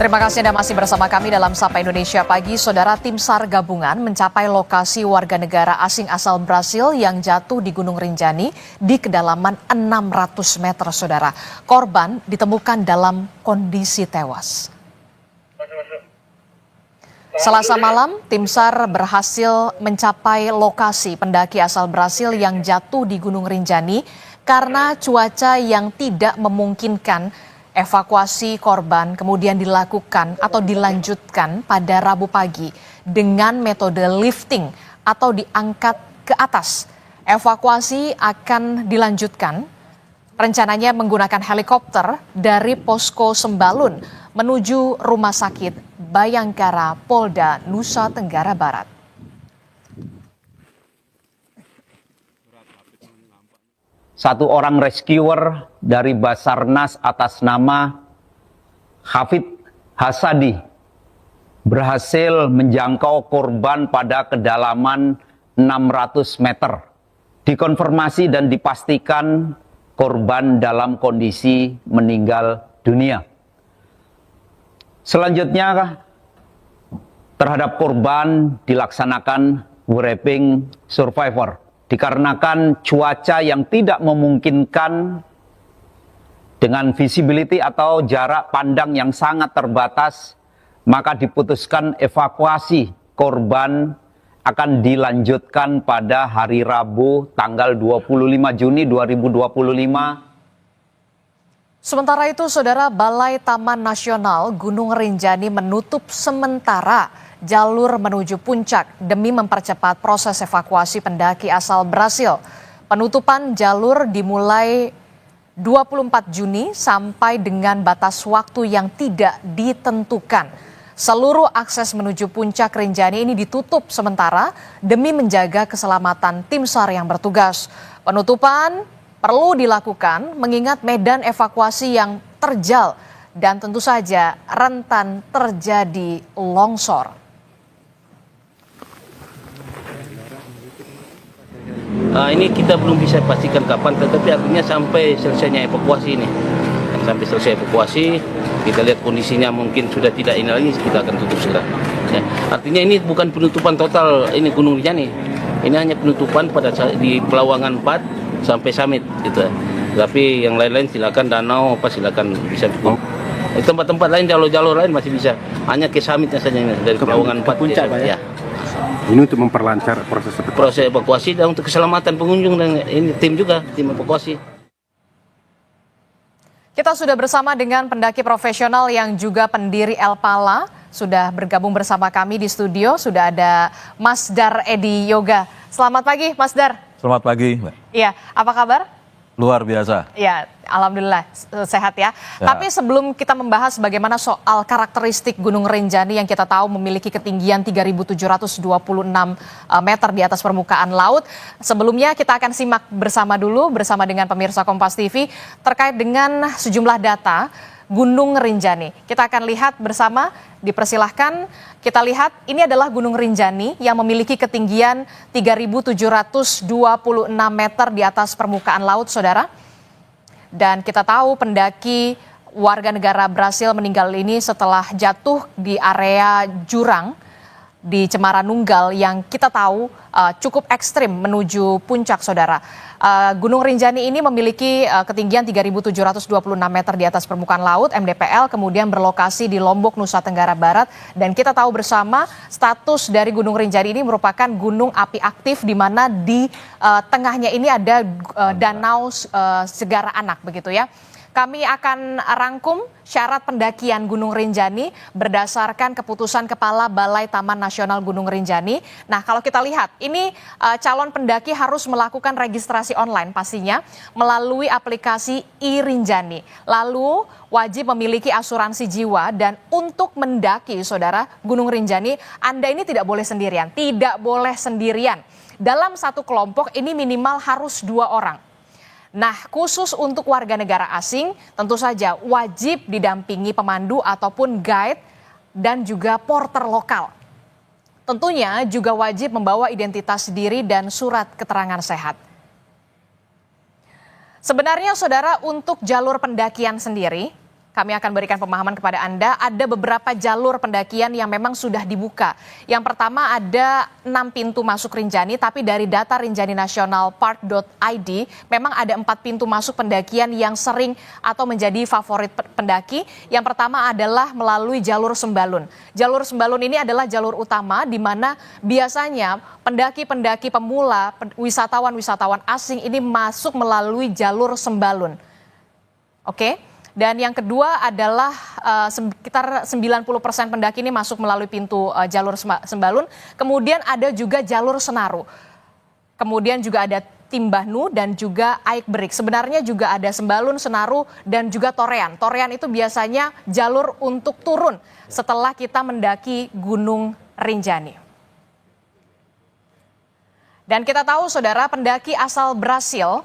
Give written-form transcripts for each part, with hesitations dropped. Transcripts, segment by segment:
Terima kasih Anda masih bersama kami dalam Sapa Indonesia Pagi. Saudara, tim SAR gabungan mencapai lokasi warga negara asing asal Brasil yang jatuh di Gunung Rinjani di kedalaman 600 meter, saudara. Korban ditemukan dalam kondisi tewas. Selasa malam, tim SAR berhasil mencapai lokasi pendaki asal Brasil yang jatuh di Gunung Rinjani karena cuaca yang tidak memungkinkan. Evakuasi korban kemudian dilakukan atau dilanjutkan pada Rabu pagi dengan metode lifting atau diangkat ke atas. Evakuasi akan dilanjutkan rencananya menggunakan helikopter dari Posko Sembalun menuju Rumah Sakit Bayangkara Polda Nusa Tenggara Barat. Satu orang rescuer dari Basarnas atas nama Hafid Hasadi berhasil menjangkau korban pada kedalaman 600 meter. Dikonfirmasi dan dipastikan korban dalam kondisi meninggal dunia. Selanjutnya terhadap korban dilaksanakan wrapping survivor. Dikarenakan cuaca yang tidak memungkinkan dengan visibility atau jarak pandang yang sangat terbatas, maka diputuskan evakuasi korban akan dilanjutkan pada hari Rabu tanggal 25 Juni 2025. Sementara itu, saudara, Balai Taman Nasional Gunung Rinjani menutup sementara jalur menuju puncak demi mempercepat proses evakuasi pendaki asal Brasil. Penutupan jalur dimulai 24 Juni sampai dengan batas waktu yang tidak ditentukan. Seluruh akses menuju puncak Rinjani ini ditutup sementara demi menjaga keselamatan tim SAR yang bertugas. Penutupan perlu dilakukan mengingat medan evakuasi yang terjal dan tentu saja rentan terjadi longsor. Ini kita belum bisa pastikan kapan, tetapi artinya sampai selesainya evakuasi ini. Sampai selesai evakuasi, kita lihat kondisinya mungkin sudah tidak ini lagi, kita akan tutup segera. Ya. Artinya ini bukan penutupan total ini Gunung Rinjani. Ini hanya penutupan pada di Pelawangan 4 sampai Summit gitu. Tapi yang lain-lain silakan danau silakan bisa tutup. Tempat-tempat lain, jalur-jalur lain masih bisa. Hanya ke Summitnya saja ini, dari Pelawangan 4 puncak, ya. Ini untuk memperlancar proses evakuasi dan untuk keselamatan pengunjung dan ini tim evakuasi. Kita sudah bersama dengan pendaki profesional yang juga pendiri El Pala. Sudah bergabung bersama kami di studio. Sudah ada Mas Dar Edi Yoga. Selamat pagi, Mas Dar. Selamat pagi, Mbak. Iya, apa kabar? Luar biasa. Ya, alhamdulillah sehat ya. Tapi sebelum kita membahas bagaimana soal karakteristik Gunung Rinjani yang kita tahu memiliki ketinggian 3.726 meter di atas permukaan laut. Sebelumnya kita akan simak bersama dulu bersama dengan pemirsa Kompas TV terkait dengan sejumlah data Gunung Rinjani. Kita akan lihat bersama, dipersilahkan kita lihat ini adalah Gunung Rinjani yang memiliki ketinggian 3.726 meter di atas permukaan laut, saudara. Dan kita tahu pendaki warga negara Brasil meninggal ini setelah jatuh di area jurang di Cemara Nunggal yang kita tahu cukup ekstrim menuju puncak, saudara. Gunung Rinjani ini memiliki ketinggian 3.726 meter di atas permukaan laut, MDPL, kemudian berlokasi di Lombok, Nusa Tenggara Barat. Dan kita tahu bersama status dari Gunung Rinjani ini merupakan gunung api aktif di mana di tengahnya ini ada danau Segara Anak, begitu ya. Kami akan rangkum syarat pendakian Gunung Rinjani berdasarkan keputusan Kepala Balai Taman Nasional Gunung Rinjani. Nah, kalau kita lihat, ini calon pendaki harus melakukan registrasi online pastinya melalui aplikasi iRinjani. Lalu wajib memiliki asuransi jiwa dan untuk mendaki, saudara, Gunung Rinjani, Anda ini tidak boleh sendirian. Tidak boleh sendirian. Dalam satu kelompok ini minimal harus 2 orang. Nah, khusus untuk warga negara asing, tentu saja wajib didampingi pemandu ataupun guide dan juga porter lokal. Tentunya juga wajib membawa identitas diri dan surat keterangan sehat. Sebenarnya, saudara, untuk jalur pendakian sendiri, Kami akan berikan pemahaman kepada Anda. Ada beberapa jalur pendakian yang memang sudah dibuka. Yang pertama ada 6 pintu masuk Rinjani, tapi dari data Rinjani Nasional Park.id memang ada 4 pintu masuk pendakian yang sering atau menjadi favorit pendaki. Yang pertama adalah melalui jalur Sembalun. Jalur Sembalun ini adalah jalur utama di mana biasanya pendaki-pendaki pemula, wisatawan-wisatawan asing ini masuk melalui jalur Sembalun. Oke. Dan yang kedua adalah sekitar 90% pendaki ini masuk melalui pintu jalur Sembalun. Kemudian ada juga jalur Senaru. Kemudian juga ada Timbahnu dan juga Aikberik. Sebenarnya juga ada Sembalun, Senaru dan juga Torean. Torean itu biasanya jalur untuk turun setelah kita mendaki Gunung Rinjani. Dan kita tahu saudara, pendaki asal Brasil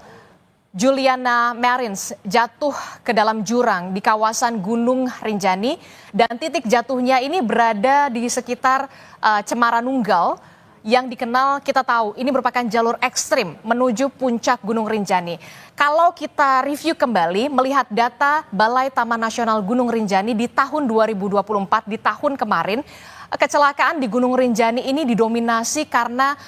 Juliana Marins jatuh ke dalam jurang di kawasan Gunung Rinjani dan titik jatuhnya ini berada di sekitar Cemara Nunggal yang dikenal kita tahu ini merupakan jalur ekstrim menuju puncak Gunung Rinjani. Kalau kita review kembali melihat data Balai Taman Nasional Gunung Rinjani di tahun 2024 di tahun kemarin, kecelakaan di Gunung Rinjani ini didominasi karena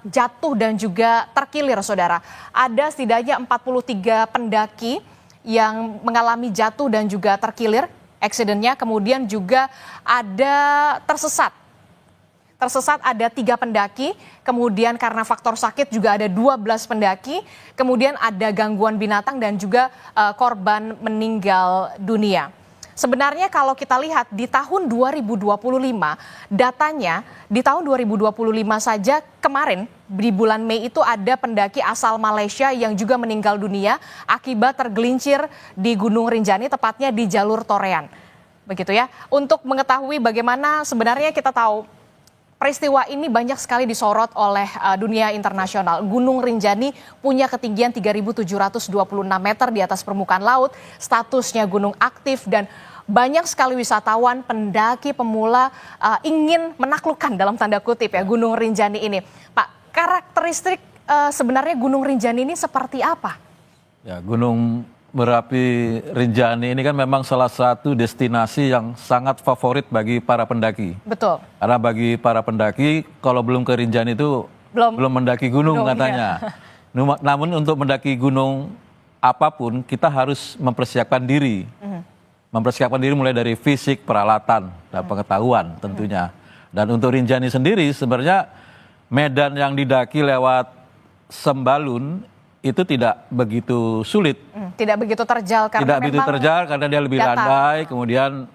jatuh dan juga terkilir, saudara. Ada setidaknya 43 pendaki yang mengalami jatuh dan juga terkilir, accident-nya. Kemudian juga ada tersesat. Tersesat ada 3 pendaki, kemudian karena faktor sakit juga ada 12 pendaki, kemudian ada gangguan binatang dan juga korban meninggal dunia. Sebenarnya kalau kita lihat di tahun 2025, datanya di tahun 2025 saja kemarin di bulan Mei itu ada pendaki asal Malaysia yang juga meninggal dunia akibat tergelincir di Gunung Rinjani, tepatnya di jalur Torean. Begitu ya. Untuk mengetahui bagaimana sebenarnya kita tahu peristiwa ini banyak sekali disorot oleh dunia internasional. Gunung Rinjani punya ketinggian 3.726 meter di atas permukaan laut, statusnya gunung aktif dan banyak sekali wisatawan, pendaki, pemula ingin menaklukkan dalam tanda kutip ya Gunung Rinjani ini. Pak, karakteristik sebenarnya Gunung Rinjani ini seperti apa? Ya, Gunung Merapi Rinjani ini kan memang salah satu destinasi yang sangat favorit bagi para pendaki. Betul. Karena bagi para pendaki kalau belum ke Rinjani itu belum mendaki gunung katanya. Ya. Namun untuk mendaki gunung apapun kita harus mempersiapkan diri. Mempersiapkan diri mulai dari fisik, peralatan, dan pengetahuan tentunya. Dan untuk Rinjani sendiri sebenarnya medan yang didaki lewat Sembalun itu tidak begitu sulit. Tidak begitu terjal karena dia lebih landai, kemudian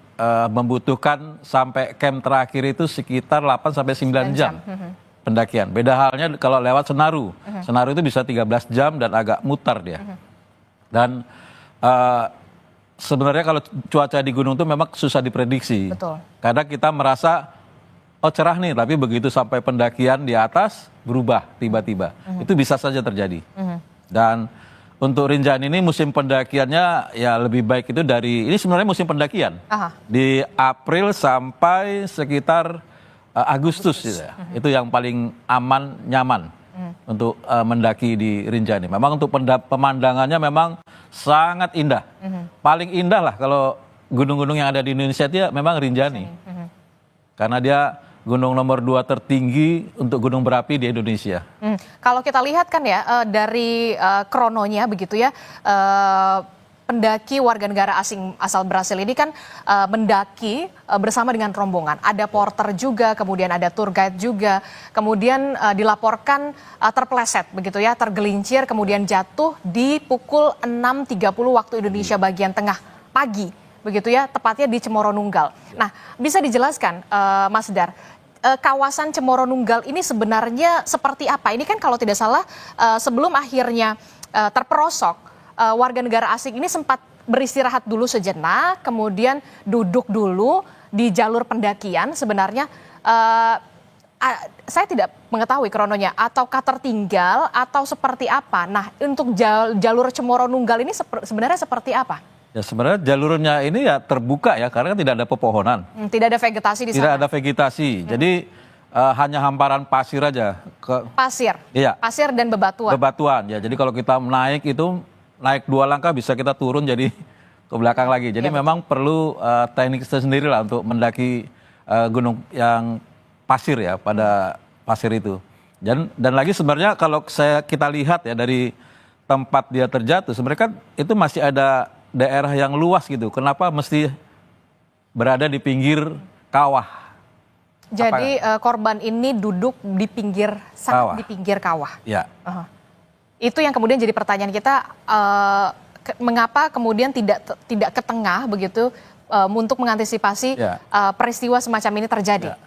membutuhkan sampai camp terakhir itu sekitar 8 sampai 9 jam pendakian. Beda halnya kalau lewat Senaru. Senaru itu bisa 13 jam dan agak mutar dia. Dan sebenarnya kalau cuaca di gunung itu memang susah diprediksi. Betul. Kadang kita merasa oh cerah nih, tapi begitu sampai pendakian di atas berubah tiba-tiba. Itu bisa saja terjadi. Dan untuk Rinjani ini musim pendakiannya ya lebih baik itu ini sebenarnya musim pendakian. Di April sampai sekitar Agustus. Gitu ya. Itu yang paling aman, nyaman untuk mendaki di Rinjani. Memang untuk pemandangannya memang sangat indah. Paling indah lah kalau gunung-gunung yang ada di Indonesia itu ya memang Rinjani. Karena dia gunung nomor 2 tertinggi untuk gunung berapi di Indonesia. Kalau kita lihat kan ya dari krononya begitu ya, pendaki warga negara asing asal Brasil ini kan mendaki bersama dengan rombongan. Ada porter juga, kemudian ada tour guide juga, kemudian dilaporkan terpleset begitu ya, tergelincir, kemudian jatuh di pukul 6.30 waktu Indonesia bagian tengah pagi, begitu ya, tepatnya di Cemoro Nunggal. Nah, bisa dijelaskan Mas Dar, kawasan Cemoro Nunggal ini sebenarnya seperti apa? Ini kan kalau tidak salah sebelum akhirnya terperosok, warga negara asing ini sempat beristirahat dulu sejenak, kemudian duduk dulu di jalur pendakian. Sebenarnya saya tidak mengetahui krononya, ataukah tertinggal atau seperti apa. Nah, untuk jalur Cemoro Nunggal ini sebenarnya seperti apa? Ya sebenarnya jalurnya ini ya terbuka ya, karena kan tidak ada pepohonan. Tidak ada vegetasi di sana? Tidak ada vegetasi, jadi hanya hamparan pasir aja. Pasir? Iya. Pasir dan bebatuan? Bebatuan, ya. Jadi kalau kita naik 2 langkah bisa kita turun jadi ke belakang lagi. Jadi memang perlu teknik tersendiri lah untuk mendaki gunung yang pasir ya, pada pasir itu. Dan lagi sebenarnya kalau kita lihat ya dari tempat dia terjatuh, sebenarnya kan itu masih ada daerah yang luas gitu. Kenapa mesti berada di pinggir kawah? Jadi korban ini duduk di pinggir, sangat di pinggir kawah. Ya. Itu yang kemudian jadi pertanyaan kita, mengapa kemudian tidak ke tengah begitu untuk mengantisipasi peristiwa semacam ini terjadi? Ya.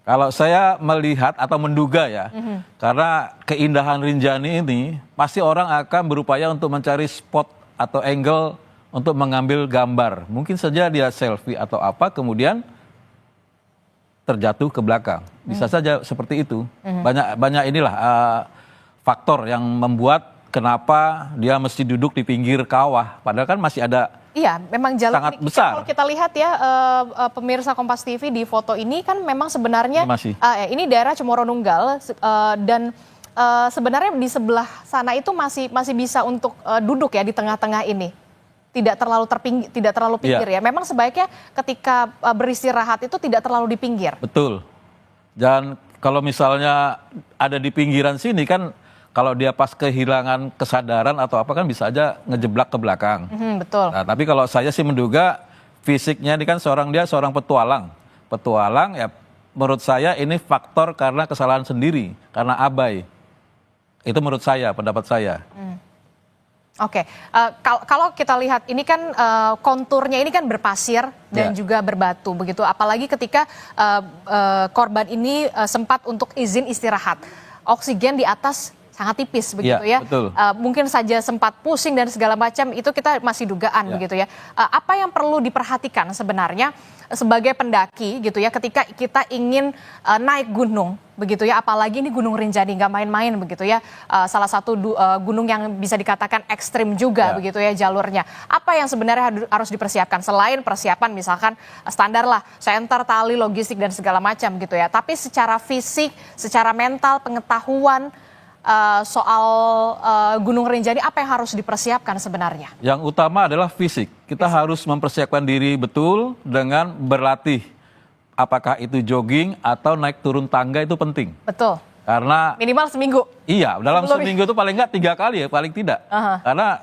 Kalau saya melihat atau menduga ya, karena keindahan Rinjani ini, pasti orang akan berupaya untuk mencari spot atau angle untuk mengambil gambar. Mungkin saja dia selfie atau apa, kemudian terjatuh ke belakang. Bisa saja seperti itu. Banyak inilah faktor yang membuat kenapa dia mesti duduk di pinggir kawah. Padahal kan masih ada. Iya, memang jalur sangat ini, besar. kalau kita lihat ya, pemirsa Kompas TV di foto ini kan memang sebenarnya ini daerah Cemoro Nunggal dan sebenarnya di sebelah sana itu masih bisa untuk duduk ya di tengah-tengah ini. Tidak terlalu pinggir ya. Memang sebaiknya ketika beristirahat itu tidak terlalu di pinggir. Betul. Dan kalau misalnya ada di pinggiran sini kan, kalau dia pas kehilangan kesadaran atau apa kan bisa aja ngejeblak ke belakang. Betul. Nah, tapi kalau saya sih menduga fisiknya ini kan seorang petualang. Petualang ya menurut saya ini faktor karena kesalahan sendiri, karena abai. Itu menurut saya, pendapat saya. Oke, kalau kita lihat ini kan konturnya ini kan berpasir dan juga berbatu begitu. Apalagi ketika korban ini sempat untuk izin istirahat, oksigen di atas sangat tipis begitu ya. Mungkin saja sempat pusing dan segala macam, itu kita masih dugaan begitu ya. Apa yang perlu diperhatikan sebenarnya sebagai pendaki gitu ya ketika kita ingin naik gunung begitu ya, apalagi ini Gunung Rinjani nggak main-main begitu ya, salah satu gunung yang bisa dikatakan ekstrim juga begitu ya jalurnya. Apa yang sebenarnya harus dipersiapkan selain persiapan misalkan standar lah, senter, tali, logistik dan segala macam gitu ya, tapi secara fisik, secara mental, pengetahuan soal Gunung Rinjani apa yang harus dipersiapkan sebenarnya? Yang utama adalah fisik. Kita harus mempersiapkan diri betul dengan berlatih. Apakah itu jogging atau naik turun tangga itu penting. Betul. Karena minimal seminggu. Iya, dalam seminggu itu paling nggak 3 kali ya, paling tidak. Karena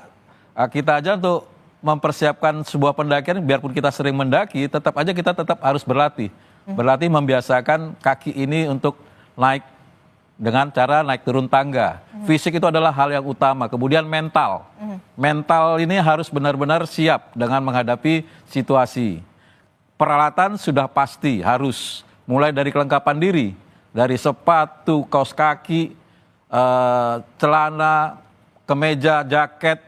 kita aja untuk mempersiapkan sebuah pendakian, biarpun kita sering mendaki, tetap aja kita harus berlatih. Berlatih membiasakan kaki ini untuk naik dengan cara naik turun tangga. Fisik itu adalah hal yang utama. Kemudian mental. Mental ini harus benar-benar siap dengan menghadapi situasi. Peralatan sudah pasti harus. Mulai dari kelengkapan diri. Dari sepatu, kaos kaki, celana, kemeja, jaket,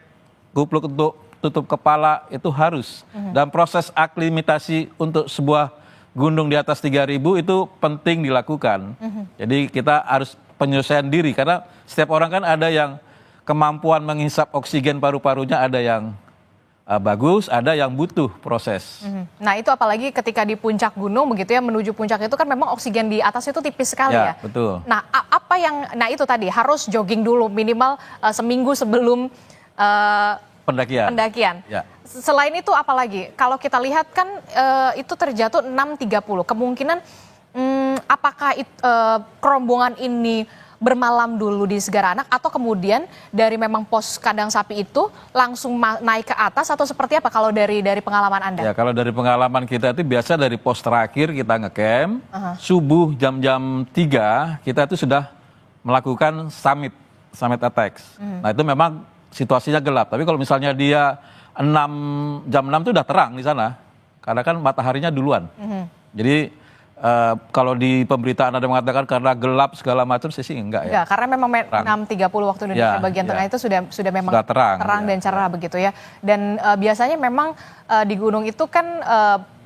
kupluk untuk tutup kepala, itu harus. Dan proses aklimatasi untuk sebuah gunung di atas 3.000 itu penting dilakukan. Jadi kita harus penyesuaian diri karena setiap orang kan ada yang kemampuan menghisap oksigen paru-parunya ada yang bagus, ada yang butuh proses. Nah itu apalagi ketika di puncak gunung begitu ya, menuju puncak itu kan memang oksigen di atas itu tipis sekali ya. Betul. Nah nah itu tadi harus jogging dulu minimal seminggu sebelum pendakian. Selain itu apalagi? Kalau kita lihat kan itu terjatuh 6.30. Kemungkinan apakah kerombongan ini bermalam dulu di Segaranak atau kemudian dari memang pos kandang sapi itu langsung naik ke atas atau seperti apa kalau dari pengalaman Anda? Ya kalau dari pengalaman kita itu biasa dari pos terakhir kita ngecamp, subuh jam-jam 3 kita itu sudah melakukan summit attacks. Nah itu memang situasinya gelap, tapi kalau misalnya dia jam 6 itu udah terang di sana, karena kan mataharinya duluan. Jadi kalau di pemberitaan ada mengatakan karena gelap segala macam, saya sih enggak ya. Enggak, karena memang 6.30 waktu Indonesia bagian tengah itu sudah memang terang dan cerah begitu ya. Dan biasanya memang di gunung itu kan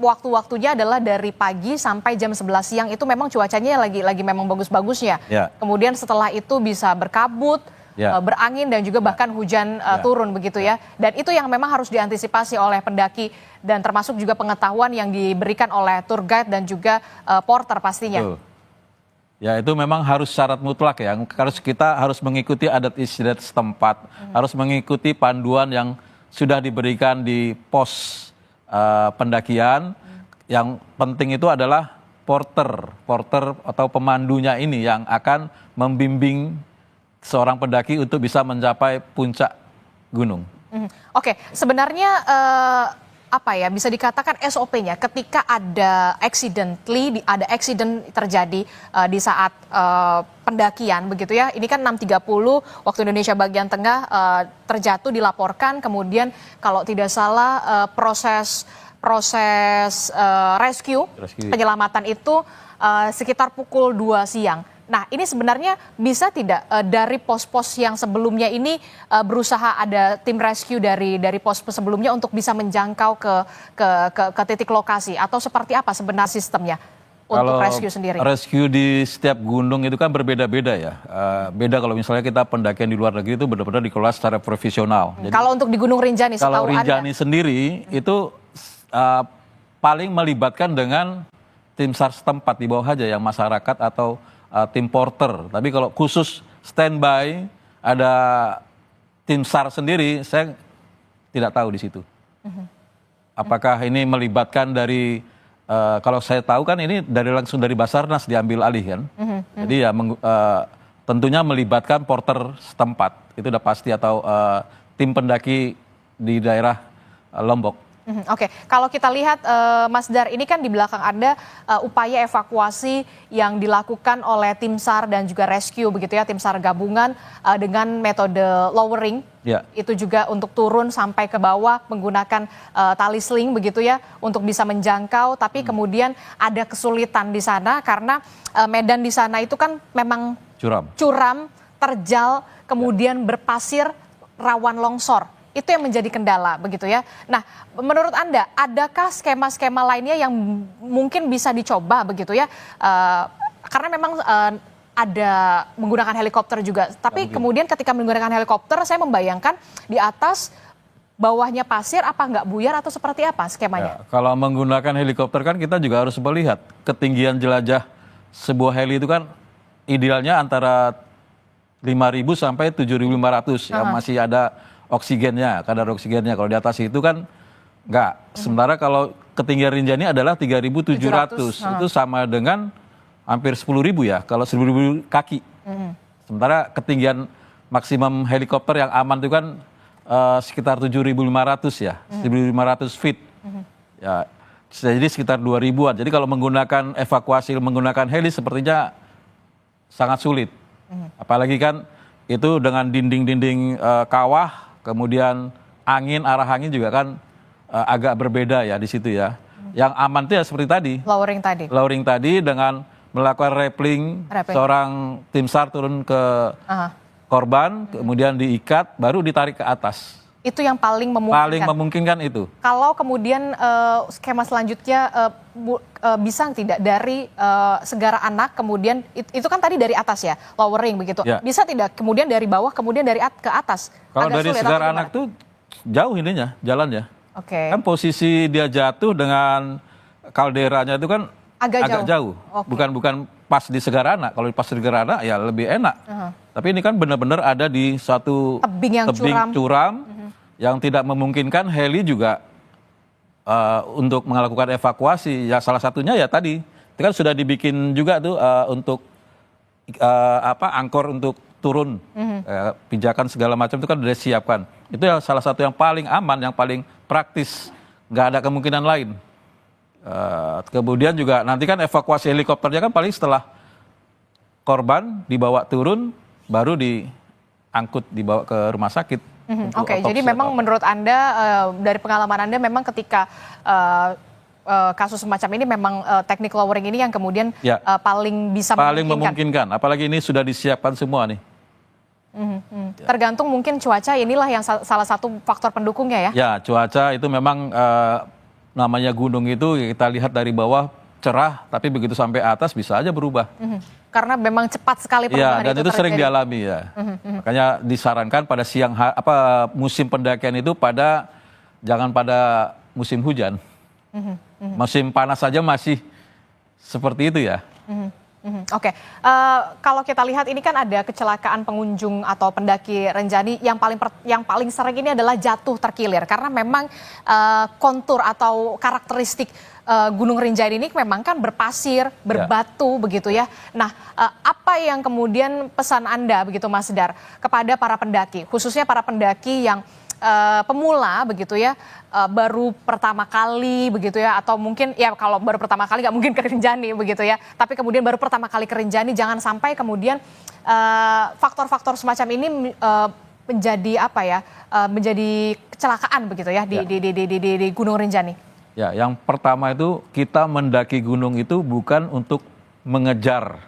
waktu-waktunya adalah dari pagi sampai jam 11 siang itu memang cuacanya lagi memang bagus-bagusnya. Kemudian setelah itu bisa berkabut, berangin dan juga bahkan hujan turun begitu ya. Dan itu yang memang harus diantisipasi oleh pendaki dan termasuk juga pengetahuan yang diberikan oleh tour guide dan juga porter pastinya. Betul. Ya itu memang harus syarat mutlak ya. Kita harus mengikuti adat istiadat setempat, harus mengikuti panduan yang sudah diberikan di pos pendakian. Yang penting itu adalah porter atau pemandunya ini yang akan membimbing seorang pendaki untuk bisa mencapai puncak gunung. Oke, sebenarnya apa ya bisa dikatakan SOP-nya ketika ada accident terjadi di saat pendakian begitu ya. Ini kan 6.30 waktu Indonesia bagian tengah terjatuh dilaporkan, kemudian kalau tidak salah proses rescue penyelamatan itu sekitar pukul 2 siang. Nah, ini sebenarnya bisa tidak dari pos-pos yang sebelumnya ini berusaha ada tim rescue dari pos sebelumnya untuk bisa menjangkau ke titik lokasi, atau seperti apa sebenarnya sistemnya untuk rescue sendiri? Rescue di setiap gunung itu kan berbeda-beda ya. Beda kalau misalnya kita pendakian di luar negeri itu benar-benar dikelola secara profesional. Jadi, kalau untuk di Gunung Rinjani, kalau Rinjani sendiri itu paling melibatkan dengan tim SAR setempat di bawah aja yang masyarakat atau tim porter. Tapi kalau khusus standby ada tim SAR sendiri, saya tidak tahu di situ. Apakah ini melibatkan dari kalau saya tahu kan ini langsung dari Basarnas diambil alih kan. Jadi ya tentunya melibatkan porter setempat. Itu udah pasti, atau tim pendaki di daerah Lombok. Oke, kalau kita lihat Mas Dar, ini kan di belakang Anda upaya evakuasi yang dilakukan oleh tim SAR dan juga rescue begitu ya, tim SAR gabungan dengan metode lowering. Ya. Itu juga untuk turun sampai ke bawah menggunakan tali sling begitu ya untuk bisa menjangkau, tapi kemudian ada kesulitan di sana karena medan di sana itu kan memang curam, terjal, kemudian berpasir, rawan longsor. Itu yang menjadi kendala begitu ya. Nah, menurut Anda adakah skema-skema lainnya yang mungkin bisa dicoba begitu ya? Karena memang ada menggunakan helikopter juga. Tapi kemudian ketika menggunakan helikopter, saya membayangkan di atas bawahnya pasir, apa nggak buyar atau seperti apa skemanya? Ya, kalau menggunakan helikopter kan kita juga harus melihat ketinggian jelajah sebuah heli itu kan idealnya antara 5.000 sampai 7.500 ya, masih ada oksigennya, kadar oksigennya. Kalau di atas itu kan enggak. Sementara kalau ketinggian Rinjani adalah 3.700. Itu sama dengan hampir 10.000 ya, kalau 1.000 kaki. Sementara ketinggian maksimum helikopter yang aman itu kan sekitar 7.500 ya, 1.500 feet. Ya, jadi sekitar 2.000-an. Jadi kalau menggunakan evakuasi menggunakan heli sepertinya sangat sulit. Apalagi kan itu dengan dinding-dinding kawah, kemudian arah angin juga kan agak berbeda ya di situ ya. Yang aman itu ya seperti tadi. Lowering tadi dengan melakukan rappelling. Seorang tim SAR turun ke korban, kemudian diikat, baru ditarik ke atas. Itu yang paling memungkinkan. Paling memungkinkan itu. Kalau kemudian skema selanjutnya bisa tidak dari Segara Anak, kemudian itu kan tadi dari atas ya, lowering begitu. Ya. Bisa tidak kemudian dari bawah, kemudian dari ke atas? Kalau dari Segara Anak tuh jauh ininya, jalannya. Oke. Kan posisi dia jatuh dengan kalderanya itu kan agak jauh. Okay. Bukan pas di Segara Anak. Kalau pas di Segara Anak ya lebih enak. Tapi ini kan benar-benar ada di suatu tebing curam. Yang tidak memungkinkan heli juga untuk melakukan evakuasi. Ya salah satunya ya tadi, itu kan sudah dibikin juga tuh untuk angkor untuk turun, pijakan segala macam itu kan sudah disiapkan. Itu ya salah satu yang paling aman, yang paling praktis, nggak ada kemungkinan lain. Kemudian juga nanti kan evakuasi helikopternya kan paling setelah korban dibawa turun, baru diangkut dibawa ke rumah sakit. Oke, jadi memang menurut Anda, dari pengalaman Anda memang ketika kasus semacam ini memang teknik lowering ini yang kemudian paling bisa memungkinkan. Apalagi ini sudah disiapkan semua nih. Tergantung mungkin cuaca, inilah yang salah satu faktor pendukungnya ya? Ya, cuaca itu memang namanya gunung itu kita lihat dari bawah cerah, tapi begitu sampai atas bisa aja berubah. Karena memang cepat sekali perubahan dan itu sering dialami ya. Makanya disarankan pada musim pendakian itu jangan pada musim hujan. Musim panas saja masih seperti itu ya. Oke. Kalau kita lihat ini kan ada kecelakaan pengunjung atau pendaki Rinjani yang paling sering ini adalah jatuh terkilir karena memang kontur atau karakteristik Gunung Rinjani ini memang kan berpasir, berbatu begitu ya. Nah, apa yang kemudian pesan Anda begitu Mas Dar kepada para pendaki, khususnya para pendaki yang pemula begitu ya, baru pertama kali begitu ya, atau mungkin ya kalau baru pertama kali nggak mungkin ke Rinjani begitu ya, tapi kemudian baru pertama kali ke Rinjani, jangan sampai kemudian faktor-faktor semacam ini menjadi apa ya, menjadi kecelakaan begitu ya di Gunung Rinjani. Ya, yang pertama itu kita mendaki gunung itu bukan untuk mengejar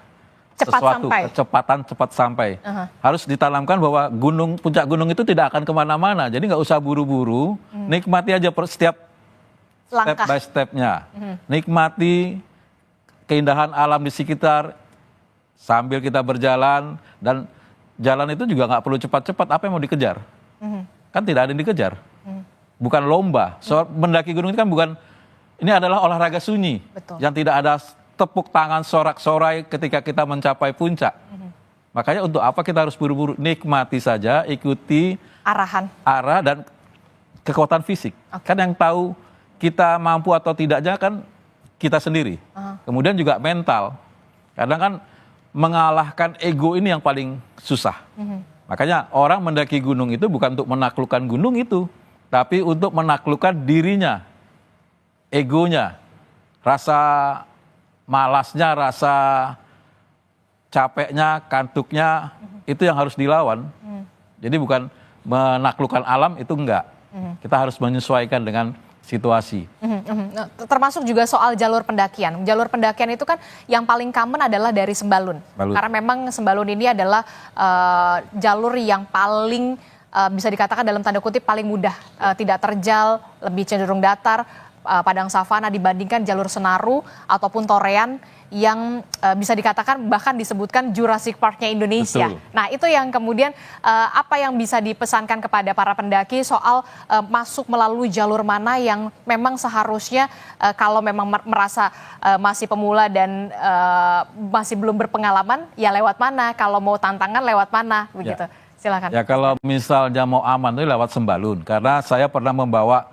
sesuatu, kecepatan cepat sampai. Harus ditanamkan bahwa puncak gunung itu tidak akan kemana-mana. Jadi nggak usah buru-buru, nikmati aja setiap step by stepnya. Nikmati keindahan alam di sekitar sambil kita berjalan, dan jalan itu juga nggak perlu cepat-cepat. Apa yang mau dikejar? Kan tidak ada yang dikejar. Bukan lomba. Mendaki gunung itu kan bukan, ini adalah olahraga sunyi. Betul. Yang tidak ada tepuk tangan sorak-sorai ketika kita mencapai puncak. Makanya untuk apa kita harus buru-buru? Nikmati saja, ikuti arah dan kekuatan fisik. Kan yang tahu kita mampu atau tidaknya kan kita sendiri. Kemudian juga mental. Kadang kan mengalahkan ego ini yang paling susah. Makanya orang mendaki gunung itu bukan untuk menaklukkan gunung itu, tapi untuk menaklukkan dirinya, egonya, rasa malasnya, rasa capeknya, kantuknya, itu yang harus dilawan. Jadi bukan menaklukkan alam, itu enggak. Kita harus menyesuaikan dengan situasi. Termasuk juga soal jalur pendakian. Jalur pendakian itu kan yang paling common adalah dari Sembalun. Karena memang Sembalun ini adalah jalur yang paling bisa dikatakan dalam tanda kutip paling mudah, tidak terjal, lebih cenderung datar, padang savana dibandingkan jalur Senaru ataupun Torean yang bisa dikatakan bahkan disebutkan Jurassic Park-nya Indonesia. Betul. Nah, itu yang kemudian apa yang bisa dipesankan kepada para pendaki soal masuk melalui jalur mana yang memang seharusnya kalau memang merasa masih pemula dan masih belum berpengalaman, ya lewat mana, kalau mau tantangan lewat mana, begitu. Silakan. Ya, kalau misalnya mau aman itu lewat Sembalun, karena saya pernah membawa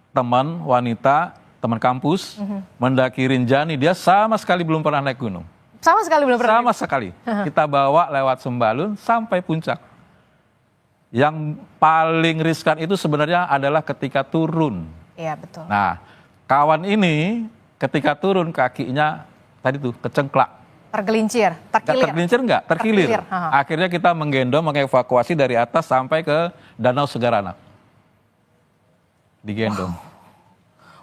teman wanita, teman kampus, mendaki Rinjani, dia sama sekali belum pernah naik gunung. Sama sekali belum pernah? Sama sekali. Kita bawa lewat Sembalun sampai puncak. Yang paling riskan itu sebenarnya adalah ketika turun. Iya, betul. Nah, kawan ini ketika turun kakinya tadi tuh kecengklak. Tergelincir, terkilir. Akhirnya kita menggendong, mengevakuasi dari atas sampai ke Danau Segarana. Digendong.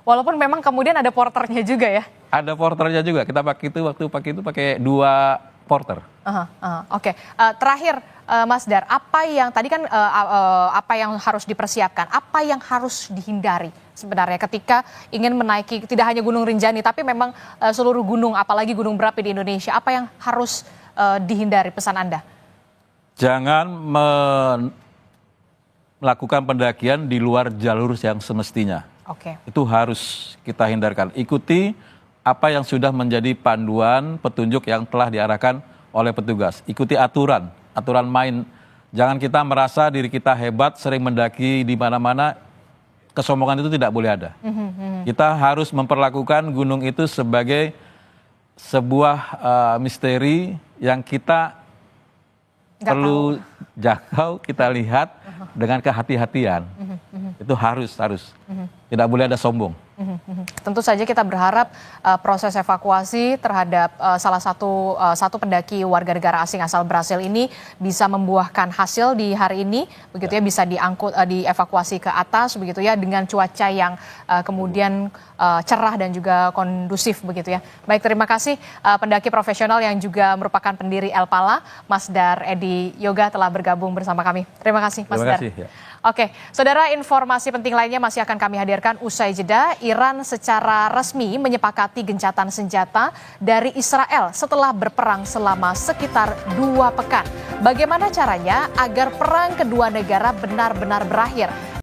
Walaupun memang kemudian ada porternya juga ya? Ada porternya juga. Kita waktu itu pakai 2 porter. Oke. Terakhir Mas Dar, apa yang tadi kan apa yang harus dipersiapkan, apa yang harus dihindari sebenarnya ketika ingin menaiki tidak hanya Gunung Rinjani tapi memang seluruh gunung, apalagi gunung berapi di Indonesia, apa yang harus dihindari, pesan Anda? Jangan melakukan pendakian di luar jalur yang semestinya. Itu harus kita hindarkan. Ikuti apa yang sudah menjadi panduan petunjuk yang telah diarahkan oleh petugas. Ikuti aturan main. Jangan kita merasa diri kita hebat, sering mendaki di mana-mana. Kesombongan itu tidak boleh ada. Kita harus memperlakukan gunung itu sebagai sebuah misteri yang kita perlu jangkau, kita lihat dengan kehati-hatian. Itu harus. Tidak boleh ada sombong. Tentu saja kita berharap proses evakuasi terhadap salah satu pendaki warga negara asing asal Brasil ini bisa membuahkan hasil di hari ini, begitu ya, bisa diangkut, dievakuasi ke atas, begitu ya, dengan cuaca yang kemudian cerah dan juga kondusif, begitu ya. Baik, terima kasih pendaki profesional yang juga merupakan pendiri El Pala, Mas Dar Edi Yoga telah bergabung bersama kami. Terima kasih, Mas Dar. Ya. Oke, saudara, informasi penting lainnya masih akan kami hadirkan usai jeda. Iran secara resmi menyepakati gencatan senjata dari Israel setelah berperang selama sekitar 2 pekan. Bagaimana caranya agar perang kedua negara benar-benar berakhir?